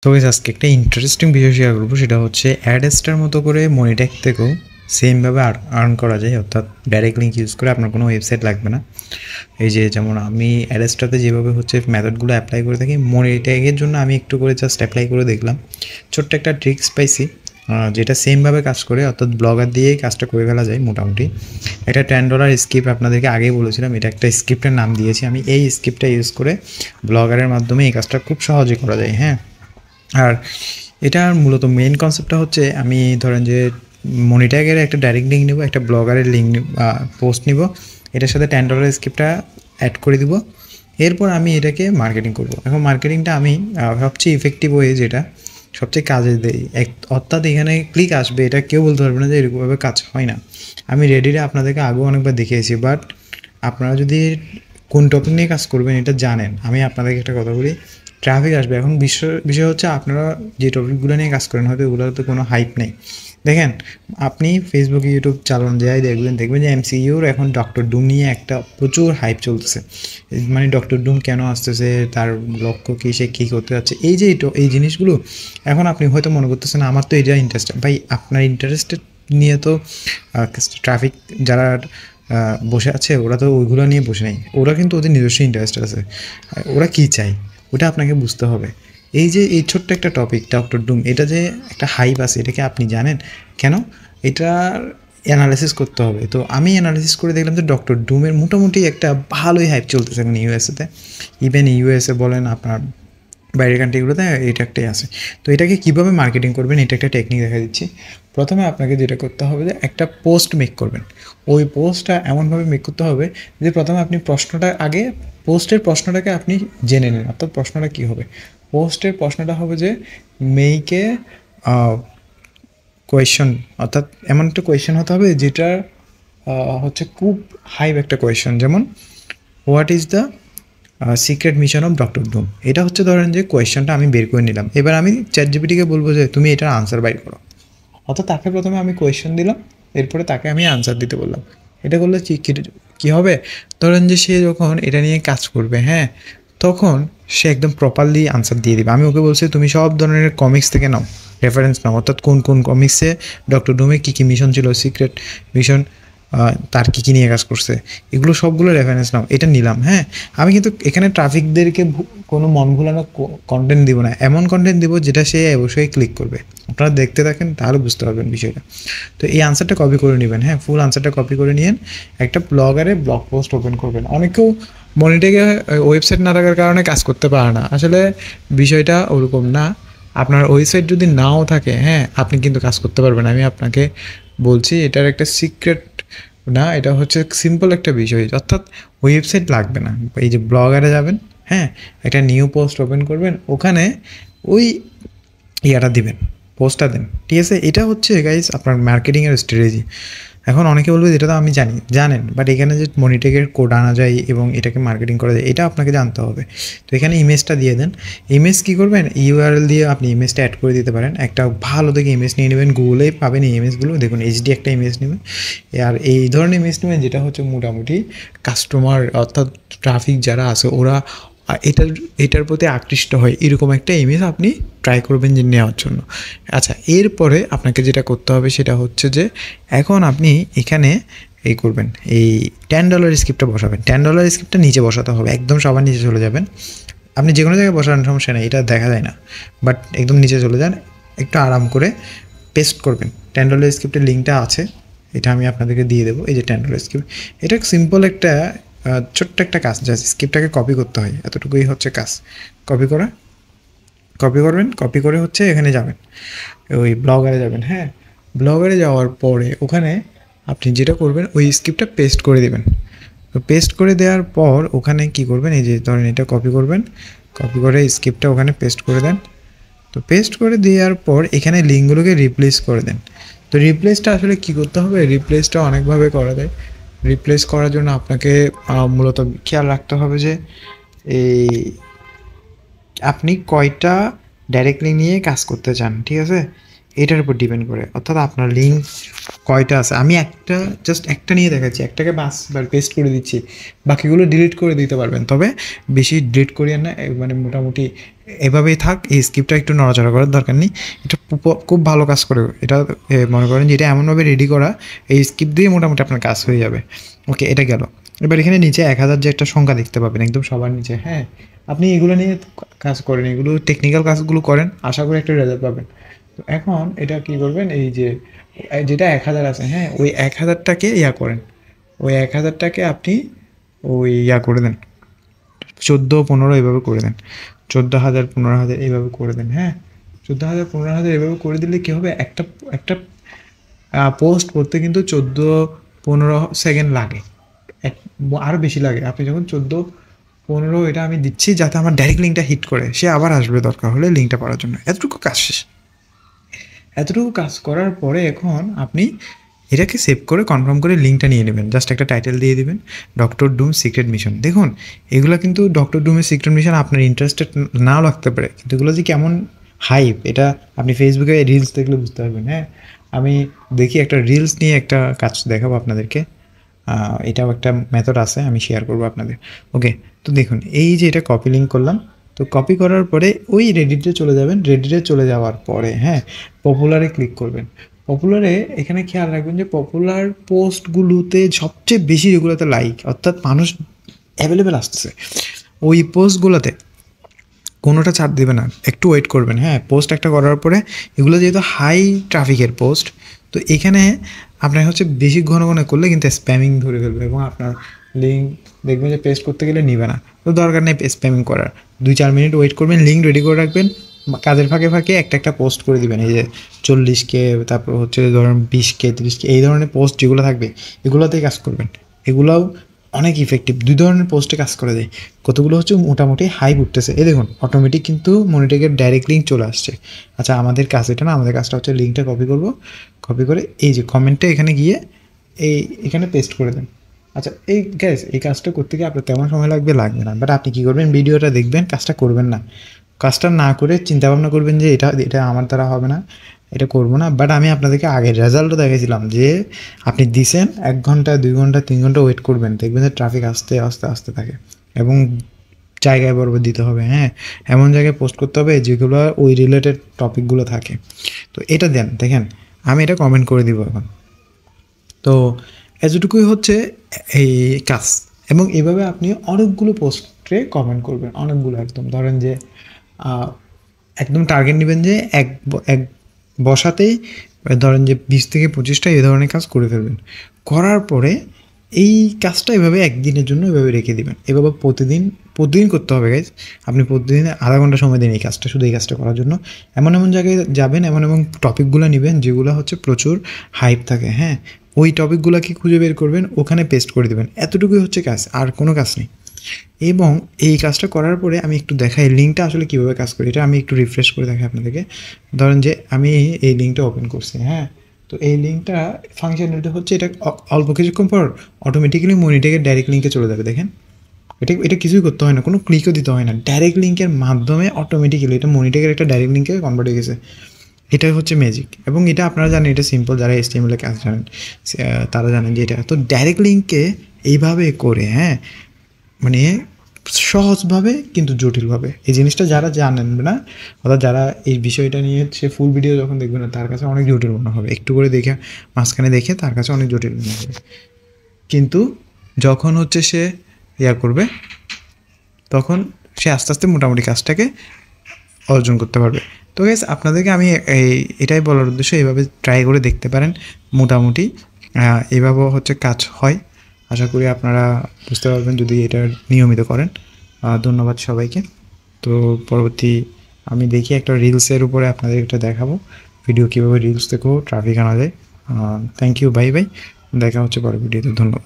তো গাইস আজকে একটা ইন্টারেস্টিং বিষয় শেয়ার করবো, সেটা হচ্ছে অ্যাডস্টার মতো করে মনিট্যাগ থেকেও সেমভাবে আর্ন করা যায়, অর্থাৎ ডাইরেক্ট লিঙ্ক ইউজ করে আপনার কোনো ওয়েবসাইট লাগবে না। এই যে যেমন আমি অ্যাডস্টারতে যেভাবে হচ্ছে মেথডগুলো অ্যাপ্লাই করে থাকি, মনিট্যাগের জন্য আমি একটু করে জাস্ট অ্যাপ্লাই করে দেখলাম, ছোট্ট একটা ট্রিক্স পাইছি যেটা সেমভাবে কাজ করে, অর্থাৎ ব্লগার দিয়েই কাজটা করে ফেলা যায় মোটামুটি। এটা $10 স্ক্রিপ্ট আপনাদেরকে আগেই বলেছিলাম, এটা একটা স্ক্রিপ্টের নাম দিয়েছি আমি। এই স্ক্রিপ্টটা ইউজ করে ব্লগারের মাধ্যমে এই কাজটা খুব সহজে করা যায়। হ্যাঁ, আর এটার মূলত মেন কনসেপ্টটা হচ্ছে, আমি ধরেন যে মনিট্যাগের একটা ডাইরেক্ট লিঙ্ক নেব, একটা ব্লগারের লিঙ্ক পোস্ট নিব, এটার সাথে $10 স্ক্রিপ্টটা অ্যাড করে দিব, এরপর আমি এটাকে মার্কেটিং করব। এখন মার্কেটিংটা আমি সবচেয়ে ইফেক্টিভ ওয়ে, যেটা সবচেয়ে কাজে দেয়, অর্থাৎ এখানে ক্লিক আসবে, এটা কেউ বলতে পারবে না যে এরকমভাবে কাজ হয় না। আমি রেডিতে আপনাদেরকে আগেও অনেকবার দেখিয়েছি, বাট আপনারা যদি কোন টপিক নিয়ে কাজ করবেন এটা জানেন, আমি আপনাদেরকে একটা কথা বলি, ট্রাফিক আসবে। এখন বিষয় হচ্ছে, আপনারা যে টপিকগুলো নিয়ে কাজ করেন হয়তো ওগুলোতে কোনো হাইপ নেই। দেখেন, আপনি ফেসবুক ইউটিউব চালান যাই দেখবেন যে এমসিইউর এখন ডক্টর ডুম নিয়ে একটা প্রচুর হাইপ চলতেছে। মানে ডক্টর ডুম কেন আসতেছে, তার লক্ষ্য কী, সে কী করতে যাচ্ছে, এই জিনিসগুলো এখন আপনি হয়তো মনে করতেছেন আমার তো এটা ইন্টারেস্টেড। ভাই, আপনার ইন্টারেস্টেড নিয়ে তো ট্রাফিক যারা বসে আছে ওরা তো ওইগুলো নিয়ে বসে নেই, ওরা কিন্তু ওদের নিজস্ব ইন্টারেস্ট আছে, ওরা কী চায় ওটা আপনাকে বুঝতে হবে। এই ছোট্ট একটা টপিক ডক্টর ডুম, এটা যে একটা হাইপ আছে, এটাকে আপনি জানেন কেন? এটার অ্যানালাইসিস করতে হবে। তো আমি অ্যানালাইসিস করে দেখলাম যে ডক্টর ডুমের মোটামুটি একটা ভালোই হাইপ চলতেছে এখন ইউএসএতে। ইভেন ইউএসএ বলেন, আপনার বাইরের কান্ট্রিগুলোতে এটা একটাই আছে। তো এটাকে কীভাবে মার্কেটিং করবেন, এটা একটা টেকনিক দেখা দিচ্ছি। প্রথমে আপনাকে যেটা করতে হবে, যে একটা পোস্ট মেক করবেন। ওই পোস্টটা এমনভাবে মেক করতে হবে যে প্রথমে আপনি পোস্টের প্রশ্নটাকে আপনি জেনে নিন। অর্থাৎ প্রশ্নটা কী হবে? পোস্টের প্রশ্নটা হবে যে মেইকে কোয়েশ্চন, অর্থাৎ এমন একটা কোয়েশ্চেন হতে হবে যেটা হচ্ছে খুব হাইপ একটা কোয়েশ্চন, যেমন what is the secret mission of Doctor Doom. এটা হচ্ছে ধরেন যে কোয়েশ্চনটা আমি বের করে নিলাম, এবার আমি চ্যাটজিপিটিকে বলবো যে তুমি এটার আনসার বাইর করো। অর্থাৎ তাকে প্রথমে আমি কোয়েশ্চেন দিলাম, এরপরে তাকে আমি আনসার দিতে বললাম। এটা করলে কী হবে, ধরেন যে সে যখন এটা নিয়ে কাজ করবে, হ্যাঁ, তখন সে একদম প্রপারলি আনসার দিয়ে দিবে। আমি ওকে বলছি তুমি সব ধরনের কমিক্স থেকে নাও, রেফারেন্স নাও, অর্থাৎ কোন কোন কমিক্সে ডক্টর ডুমে কী কী মিশন ছিল, সিক্রেট মিশন, তার কী কী নিয়ে কাজ করছে, এগুলো সবগুলো রেফারেন্স নাও। এটা নিলাম, হ্যাঁ। আমি কিন্তু এখানে ট্রাফিকদেরকে কোনো মন ভুলানো কন্টেন্ট দিব না, এমন কন্টেন্ট দিব যেটা সে অবশ্যই ক্লিক করবে। আপনারা দেখতে থাকেন, তাহলে বুঝতে পারবেন বিষয়টা। তো এই আনসারটা কপি করে নেবেন, হ্যাঁ, ফুল আনসারটা কপি করে নিয়েন, একটা ব্লগারে ব্লগ পোস্ট ওপেন করবেন। অনেকেও মনিট্যাগে ওয়েবসাইট না থাকার কারণে কাজ করতে পারে না, আসলে বিষয়টা ওরকম না। আপনার ওয়েবসাইট যদি নাও থাকে, হ্যাঁ, আপনি কিন্তু কাজ করতে পারবেন। আমি আপনাকে বলছি, এটার একটা সিক্রেট না, এটা হচ্ছে সিম্পল একটা বিষয়, অর্থাৎ ওয়েবসাইট লাগবে না। এই যে ব্লগারে যাবেন, হ্যাঁ, একটা নিউ পোস্ট ওপেন করবেন, ওখানে ওই ইয়াটা দিবেন, পোস্টটা দেন, ঠিক আছে? এটা হচ্ছে গাইজ আপনার মার্কেটিংয়ের স্ট্র্যাটেজি। এখন অনেকে বলবে এটা তো আমি জানেন, বাট এখানে যে মনিট্যাগের কোড আনা যায় এবং এটাকে মার্কেটিং করা যায়, এটা আপনাকে জানতে হবে। তো এখানে ইমেজটা দিয়ে দেন। ইমেজ কী করবেন, ইউআরএল দিয়ে আপনি ইমেজটা অ্যাড করে দিতে পারেন। একটা ভালো দেখে ইমেজ নিয়ে নেবেন, গুগলেই পাবেন এই ইমেজগুলো, দেখুন এইচডি একটা ইমেজ নেবেন। আর এই ধরনের ইমেজ নেবেন যেটা হচ্ছে মোটামুটি কাস্টমার, অর্থাৎ ট্রাফিক যারা আছে ওরা এটার প্রতি আকৃষ্ট হয়, এরকম একটা ইমেজ আপনি ট্রাই করবেন যে নেওয়ার জন্য। আচ্ছা, এরপরে আপনাকে যেটা করতে হবে সেটা হচ্ছে যে এখন আপনি এখানে এই করবেন, এই $10 স্ক্রিপ্টটা বসাবেন। $10 স্ক্রিপ্টটা নিচে বসাতে হবে, একদম সবার নিচে চলে যাবেন। আপনি যে কোনো জায়গায় বসানোর সমস্যা নেই, এটা দেখা যায় না, বাট একদম নিচে চলে যান, একটু আরাম করে পেস্ট করবেন। $10 স্ক্রিপ্টের লিঙ্কটা আছে, এটা আমি আপনাদেরকে দিয়ে দেবো। এই যে $10 স্ক্রিপ্ট, এটা সিম্পল একটা ছোট্ট একটা কাজ, জাস্ট স্ক্রিপ্টটাকে কপি করতে হয়, এতটুকুই হচ্ছে কাজ। কপি করবেন, কপি করে হচ্ছে এখানে যাবেন, ওই ব্লগারে যাবেন, হ্যাঁ। ব্লগারে যাওয়ার পরে ওখানে আপনি যেটা করবেন, ওই স্ক্রিপ্টটা পেস্ট করে দেবেন। তো পেস্ট করে দেওয়ার পর ওখানে কি করবেন, এই যে ধরেন এটা কপি করবেন, কপি করে স্ক্রিপ্টটা ওখানে পেস্ট করে দেন। তো পেস্ট করে দেওয়ার পর এখানে লিঙ্কগুলোকে রিপ্লেস করে দেন। তো রিপ্লেসটা আসলে কী করতে হবে, রিপ্লেসটা অনেকভাবে করা যায়। রিপ্লেস করার জন্য আপনাকে মূলত খেয়াল রাখতে হবে যে এই আপনি কয়টা ডাইরেক্ট লিঙ্ক নিয়ে কাজ করতে চান, ঠিক আছে? এটার উপর ডিপেন্ড করে, অর্থাৎ আপনার লিঙ্ক কয়টা আছে। আমি জাস্ট একটা নিয়ে দেখাচ্ছি, একটাকে বাসবার পেস্ট করে দিচ্ছি, বাকিগুলো ডিলিট করে দিতে পারবেন, তবে বেশি ডিলিট করিয়েন না, মানে মোটামুটি এভাবেই থাক। এই স্ক্রিপ্টটা একটু নড়াচড়া করার দরকার নেই, এটা খুব ভালো কাজ করে। এটা মনে করেন যে এটা এমনভাবে রেডি করা, এই স্ক্রিপ্ট দিয়ে মোটামুটি আপনার কাজ হয়ে যাবে। ওকে, এটা গেল। এবার এখানে নিচে 1000 যে একটা সংখ্যা দেখতে পাবেন একদম সবার নিচে, হ্যাঁ, আপনি এগুলো নিয়ে কাজ করেন, এগুলো টেকনিক্যাল কাজগুলো করেন, আশা করি একটা রেজাল্ট পাবেন। তো এখন এটা কী করবেন, এই যে যেটা 1000 আছে, হ্যাঁ, ওই 1000টাকে করেন, ওই 1000টাকে আপনি ওই করে দেন 14, 15 এইভাবে করে দেন, 14,000, 15,000 এইভাবে করে দেন, হ্যাঁ, 14,000, 15,000 এভাবে করে দিলে কী হবে, একটা পোস্ট করতে কিন্তু 14-15 সেকেন্ড লাগে, আরও বেশি লাগে। আপনি যখন 14-15 এটা আমি দিচ্ছি যাতে আমার ডাইরেক্ট লিঙ্কটা হিট করে, সে আবার আসবে দরকার হলে লিঙ্কটা পড়ার জন্য। এতটুকু কাজ শেষ। এতটুকু কাজ করার পরে এখন আপনি এটাকে সেভ করে কনফার্ম করে লিঙ্কটা নিয়ে নেবেন, জাস্ট একটা টাইটেল দিয়ে দেবেন, ডক্টর ডুম সিক্রেট মিশন। দেখুন এগুলো কিন্তু ডক্টর ডুমের সিক্রেট মিশন আপনার ইন্টারেস্টেড নাও লাগতে পারে, কিন্তু এগুলো যে কেমন হাইপ এটা আপনি ফেসবুকে রিলস দেখলে বুঝতে পারবেন। হ্যাঁ, আমি দেখি একটা রিলস নিয়ে একটা কাজ দেখাবো আপনাদেরকে, এটাও একটা মেথড আছে, আমি শেয়ার করবো আপনাদের। ওকে, তো দেখুন এই যে এটা কপি লিঙ্ক করলাম, তো কপি করার পরে ওই রেডিটে চলে যাবেন, রেডিটে চলে যাওয়ার পরে হ্যাঁ পপুলারে ক্লিক করবেন। পপুলারে এখানে খেয়াল রাখবেন যে পপুলার পোস্টগুলোতে সবচেয়ে বেশি যেগুলোতে লাইক, অর্থাৎ মানুষ অ্যাভেলেবেল আসতেছে, ওই পোস্টগুলোতে কোনোটা ছাড় দেবে না, একটু ওয়েট করবেন। হ্যাঁ, পোস্ট একটা করার পরে এগুলো যেহেতু হাই ট্রাফিকের পোস্ট, তো এখানে আপনার হচ্ছে বেশি ঘন ঘন করলে কিন্তু স্প্যামিং ধরে ফেলবে এবং আপনার লিঙ্ক দেখবেন যে পেস্ট করতে গেলে নিবে না। তো দরকার নেই স্প্যামিং করার, 2-4 মিনিট ওয়েট করবেন, লিঙ্ক রেডি করে রাখবেন, কাজের ফাঁকে ফাঁকে একটা পোস্ট করে দিবেন। এই যে 40K, তারপর হচ্ছে ধরুন 20K, 30K, এই ধরনের পোস্ট যেগুলো থাকবে এগুলোতেই কাজ করবেন। এগুলোও অনেক ইফেক্টিভ, 2 ধরনের পোস্টে কাজ করে দেয়। কতগুলো হচ্ছে মোটামুটি হাই উঠতেছে, এই দেখুন অটোমেটিক কিন্তু মনিটরের ডাইরেক্ট লিঙ্ক চলে আসছে। আচ্ছা, আমাদের কাজ এটা না, আমাদের কাজটা হচ্ছে লিঙ্কটা কপি করব, কপি করে এই যে কমেন্টে এখানে গিয়ে এখানে পেস্ট করে দেন। আচ্ছা, এই এই কাজটা করতে গিয়ে আপনার তেমন সময় লাগবে না, বাট আপনি কী করবেন, ভিডিওটা দেখবেন, কাজটা করবেন না, কাজটা না করে চিন্তাভাবনা করবেন যে এটা আমার দ্বারা হবে না, এটা করবো না। বাট আমি আপনাদেরকে আগের রেজাল্টও দেখেছিলাম যে আপনি দিছেন 1 ঘন্টা, 2 ঘন্টা, 3 ঘন্টা ওয়েট করবেন, দেখবেন যে ট্রাফিক আস্তে আস্তে আসতে থাকে এবং জায়গায় বরাবর দিতে হবে। হ্যাঁ, এমন জায়গায় পোস্ট করতে হবে যেগুলো ওই রিলেটেড টপিকগুলো থাকে। তো এটা দেন, দেখেন আমি এটা কমেন্ট করে দিব এখন। তো এতটুকুই হচ্ছে এই কাজ, এবং এভাবে আপনি অনেকগুলো পোস্টে কমেন্ট করবেন, অনেকগুলো একদম ধরেন যে একদম টার্গেট নেবেন যে এক বসাতেই ধরেন যে 20 থেকে 25টা এই ধরনের কাজ করে ফেলবেন। করার পরে এই কাজটা এভাবে একদিনের জন্য এভাবে রেখে দিবেন, এভাবে প্রতিদিন করতে হবে গাইজ। আপনি প্রতিদিন আধা ঘন্টা সময় দিন এই কাজটা, শুধু এই কাজটা করার জন্য। এমন জায়গায় যাবেন, এমন টপিকগুলো নেবেন যেগুলো হচ্ছে প্রচুর হাইপ থাকে। হ্যাঁ, ওই টপিকগুলোকে খুঁজে বের করবেন, ওখানে পেস্ট করে দেবেন, এতটুকুই হচ্ছে কাজ, আর কোনো কাজ নেই। এবং এই কাজটা করার পরে আমি একটু দেখাই লিঙ্কটা আসলে কীভাবে কাজ করি, এটা আমি একটু রিফ্রেশ করে দেখাই আপনাদেরকে। ধরেন যে আমি এই লিঙ্কটা ওপেন করছি, হ্যাঁ, তো এই লিঙ্কটা ফাংশনালিটি হচ্ছে এটা অল্প কিছুক্ষণ পর অটোমেটিক্যালি মনিটরের ডাইরেক্ট লিঙ্কে চলে যাবে। দেখেন এটা কিছুই করতে হয় না, কোনো ক্লিকও দিতে হয় না, ডাইরেক্ট লিঙ্কের মাধ্যমে অটোমেটিক্যালি এটা মনিটরের একটা ডাইরেক্ট লিঙ্কে কনভার্ট হয়ে গেছে। এটাই হচ্ছে ম্যাজিক, এবং এটা আপনারা জানেন, এটা সিম্পল, যারা HTML কাজ জানেন তারা জানেন যে এটা তো ডাইরেক্ট লিঙ্কে এইভাবে করে, হ্যাঁ, মানে সহজভাবে কিন্তু জটিলভাবে। এই জিনিসটা যারা জানেন না, অর্থাৎ যারা এই বিষয়টা নিয়ে সে ফুল ভিডিও যখন দেখবে না, তার কাছে অনেক জটিল মনে হবে, একটু করে দেখে মাঝখানে দেখে তার কাছে অনেক জটিল মনে হবে, কিন্তু যখন হচ্ছে সে করবে তখন সে আস্তে আস্তে মোটামুটি কাজটাকে অর্জন করতে পারবে। তো গাইস, আপনাদেরকে আমি এটাই বলার উদ্দেশ্য, এইভাবে ট্রাই করে দেখতে পারেন, মোটামুটি এইভাবেও হচ্ছে কাজ হয়। আশা করি আপনারা বুঝতে পারবেন যদি এটা নিয়মিত করেন। ধন্যবাদ সবাইকে। তো পরবর্তী আমি দেখি একটা রিলসের উপরে আপনাদের এটা দেখাবো, ভিডিও কীভাবে রিলস দেখো ট্রাফিক আনা যায়। থ্যাংক ইউ, বাই বাই, দেখা হচ্ছে পরের ভিডিওতে, ধন্যবাদ।